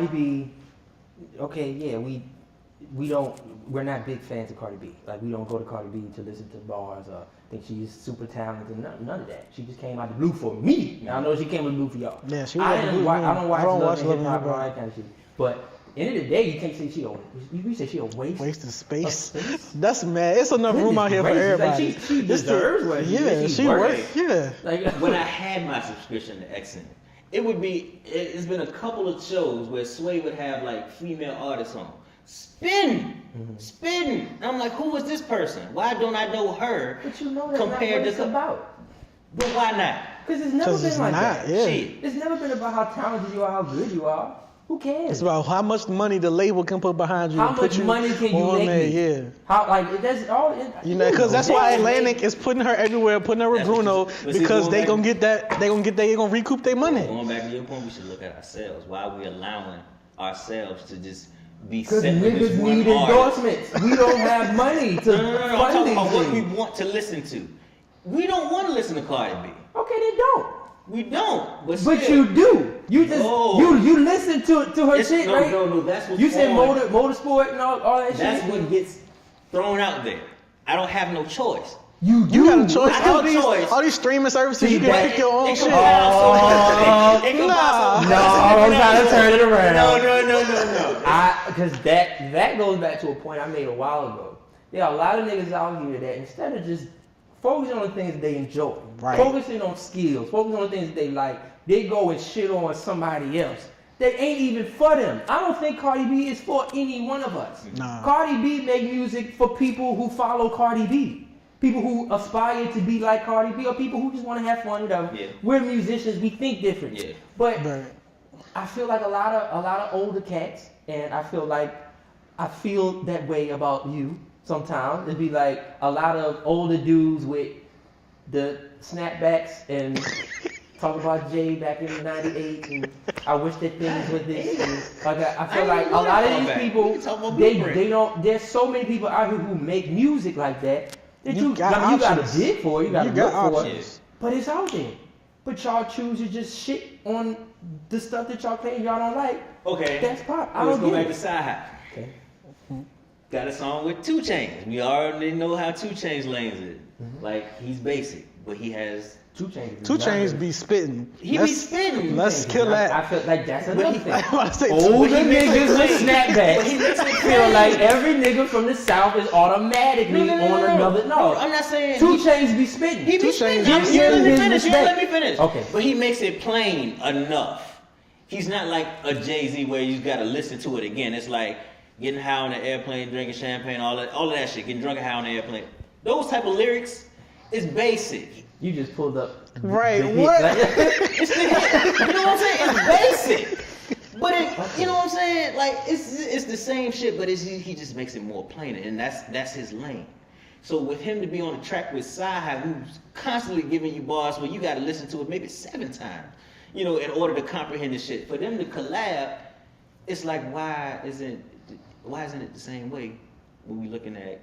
B. Okay, yeah, we're not big fans of Cardi B. Like, we don't go to Cardi B to listen to bars or think she's super talented. None of that. She just came out the blue for me. Now, I know she came with the blue for y'all. Yeah, she I don't watch Love and Hip Hop Hip or that kind of shit. But end of the day, you can't say she you say she a waste of space. That's mad. It's enough room out here for everybody. Like she deserves what she works. Yeah. Like when I had my subscription to XN, it's been a couple of shows where Sway would have like female artists on. Spitting. And I'm like, who is this person? Why don't I know her? But you know that's compared not what it's about. But why not? Because it's never been like that. Yeah. It's never been about how talented you are, how good you are. Who cares? It's about how much money the label can put behind you. How much money can you make me? Yeah. How that's all. Because that's why Atlantic is putting her everywhere, putting her with Bruno, because they gonna get that. They gonna recoup their money. Going back to your point, we should look at ourselves. Why are we allowing ourselves to just be because set with this niggas one need artist? endorsements. We don't have money to No. I'm fund talking these about what we things. want to listen to. We don't want to listen to Cardi B. Okay, then don't. We don't. But But still, you do. You just you listen to her shit, right? No. That's what you said motorsport and all that shit. That's what gets thrown out there. I don't have no choice. You got a choice. I have a choice. All these streaming services, you can pick your own shit. No, I'm trying to turn it around. No. Because that goes back to a point I made a while ago. There are a lot of niggas out here that instead of just focusing on the things that they enjoy, focusing on skills, focusing on the things that they like, they go and shit on somebody else. That ain't even for them. I don't think Cardi B is for any one of us. Nah. Cardi B make music for people who follow Cardi B. People who aspire to be like Cardi B, or people who just want to have fun with her. Yeah. We're musicians, we think different. Yeah. But I feel like a lot of older cats, and I feel that way about you sometimes. It'd be like a lot of older dudes with the snapbacks and talk about Jay back in '98, and I wish that things were this. And I feel like a lot of these people, they don't. There's so many people out here who make music like that. You gotta dig for it, you gotta look for it, but it's out there. But y'all choose to just shit on the stuff that y'all claim y'all don't like. Okay. That's pop. Let's go back to Side High. Okay. Got a song with 2 Chainz. We already know how 2 Chainz lanes is. Like, he's basic, but he has 2 Chainz. 2 Chainz be spitting. He be spitting. Let's kill that. I feel like that's another thing. Older Older niggas with snapbacks feel like every nigga from the South is automatically on another. No, I'm not saying 2 Chainz be spitting. He be spitting. Let me finish. Okay. But he makes it plain enough. He's not like a Jay-Z where you gotta listen to it again. It's like getting high on the airplane, drinking champagne, all of that shit. Getting drunk and high on the airplane. Those type of lyrics is basic. You just pulled up. Right, what? It's the hit. You know what I'm saying? It's basic. But you know what I'm saying? Like, it's the same shit, but he just makes it more plain, and that's his lane. So with him to be on the track with Sci-Hi, who's constantly giving you bars where you got to listen to it maybe 7 times, in order to comprehend the shit. For them to collab, it's like, why isn't it the same way when we looking at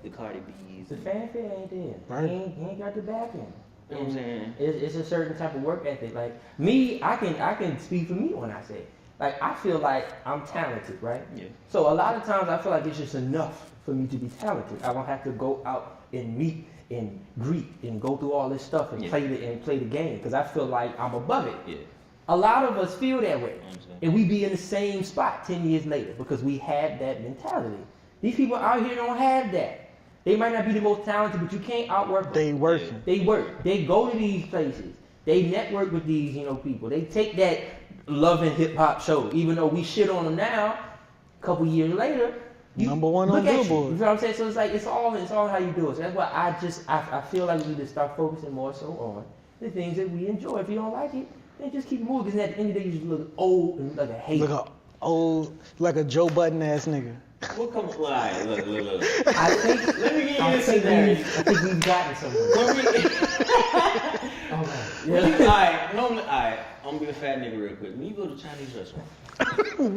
the Cardi B's? The fanfare ain't there. Right. He ain't got the backing. You know what I'm saying? It's a certain type of work ethic. Like me, I can speak for me when I say it. Like, I feel like I'm talented, right? Yeah. So a lot of times I feel like it's just enough for me to be talented. I don't have to go out and meet and greet and go through all this stuff and play the game, because I feel like I'm above it. Yeah. A lot of us feel that way, and we be in the same spot 10 years later because we have that mentality. These people out here don't have that. They might not be the most talented, but you can't outwork them. They working. They work. They go to these places. They network with these, people. They take that Love and Hip Hop show, even though we shit on them now. A couple years later, number one on Billboard. Billboard. You know what I'm saying? So it's like it's all how you do it. So that's why I feel like we need to start focusing more so on the things that we enjoy. If you don't like it, then just keep moving. Because at the end of the day, you just look old and like a hater. Look old, like a Joe Budden ass nigga. Well, come on. All right, look. I think. Let me give you this scenario. I think we've gotten somewhere. Alright, I'm gonna be a fat nigga real quick. When you go to a Chinese restaurant,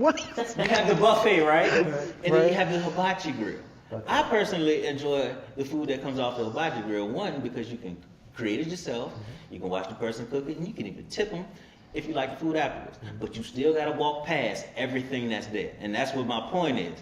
What? you have the buffet, right? And then Right. you have the hibachi grill. I personally enjoy the food that comes off the hibachi grill. One, because you can create it yourself. You can watch the person cook it, and you can even tip them if you like the food afterwards. But you still gotta walk past everything that's there, and that's what my point is.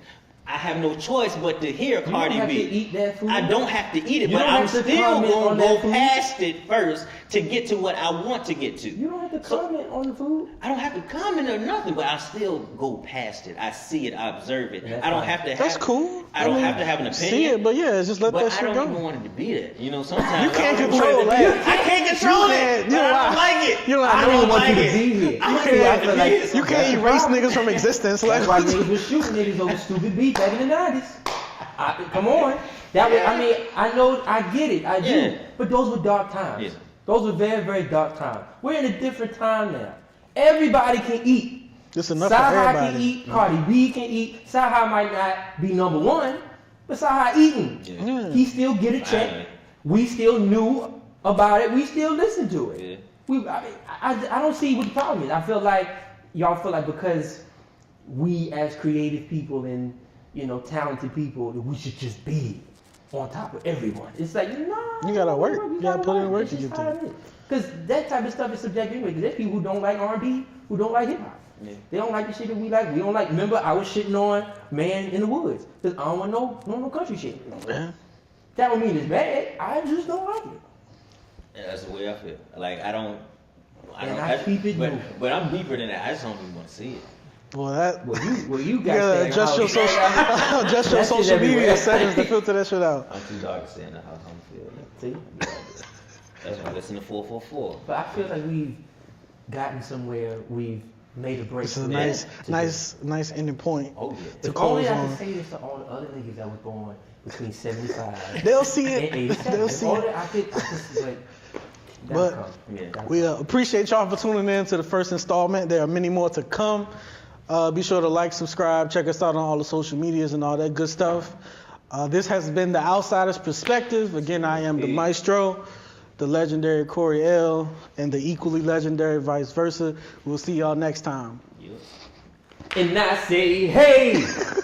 I have no choice but to hear Cardi have B. to eat that food. I don't have to eat it, You but don't I'm have to still comment gonna on go that food. past it first to get to what I want to get to. You don't have to comment on the food. I don't have to comment or nothing, but I still go past it. I see it, I observe it. That's I don't fine. have to have. That's cool. I don't have to have an opinion. See it, but yeah, just let But that I shit don't go. even want it to be there. You know, sometimes You can't I don't control want it to be that. there. I can't control it. You But I don't like it. You I I don't don't want like you to it. be here. I don't See, I want feel it like to be You can't erase niggas from existence. Like, That's why niggas was shooting niggas over stupid beef back in the 90s. Come on. That was, I mean, I know, I get it, I do. Yeah. But those were dark times. Yeah. Those were very, very dark times. We're in a different time now. Everybody can eat. It's enough for Saha can everybody. eat, Cardi B can eat. Saha might not be number one, but Saha eating. Yeah. He still get a check. Right. We still knew about it. We still listen to it. Yeah. I don't see what the problem is. I feel like y'all feel like because we as creative people and talented people that we should just be on top of everyone. It's like no. You gotta work. You gotta put in work to get there. Because that type of stuff is subjective anyway. Because there's people who don't like R&B, who don't like hip hop. Yeah. They don't like the shit that we like. We don't like. Remember, I was shitting on Man in the Woods because I don't want no country shit. Yeah. That don't mean it's bad. I just don't like it. Yeah, that's the way I feel. Like I don't. And I keep it moving. But I'm deeper than that. I just don't even want to see it. Well, that. Well, you You got gotta adjust your social, adjust your That shit social media everywhere. settings to filter that shit out. I'm too dark to stay in the house. I'm feeling it. See? That's why I listen to 444. But I feel like we've gotten somewhere. We've made a breakthrough. It's a nice ending point. Oh yeah. To If only close I on. could say this to all the other niggas that was born between 75 They'll see and it. 87. They'll If see only it. I could But Yeah. we appreciate y'all for tuning in to the first installment. There are many more to come. Be sure to like, subscribe, check us out on all the social medias and all that good stuff. This has been The Outsider's Perspective. Again, I am the Mystro, the legendary Corey L, and the equally legendary vice versa. We'll see y'all next time. And I say, hey,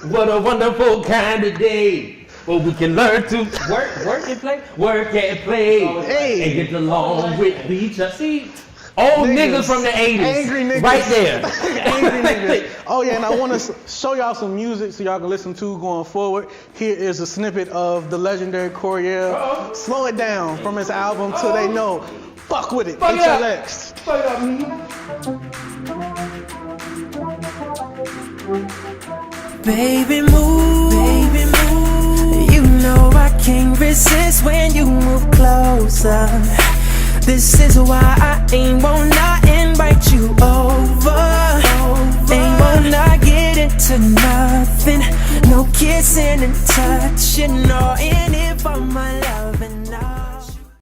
what a wonderful kind of day. Well, we can learn to work and play, Hey. and get along with each other. See, old niggas from the 80s, Angry niggas. right there. Angry niggas. Oh yeah, and I want to show y'all some music so y'all can listen to going forward. Here is a snippet of the legendary Coriel. Slow It Down from his album Till They Know. Fuck with it. Fuck it up. HLX. Fuck up, me. Baby move, you know I can't resist when you move closer. This is why I ain't wanna invite you over. Ain't wanna get into nothing, no kissing and touching or any for my love and all.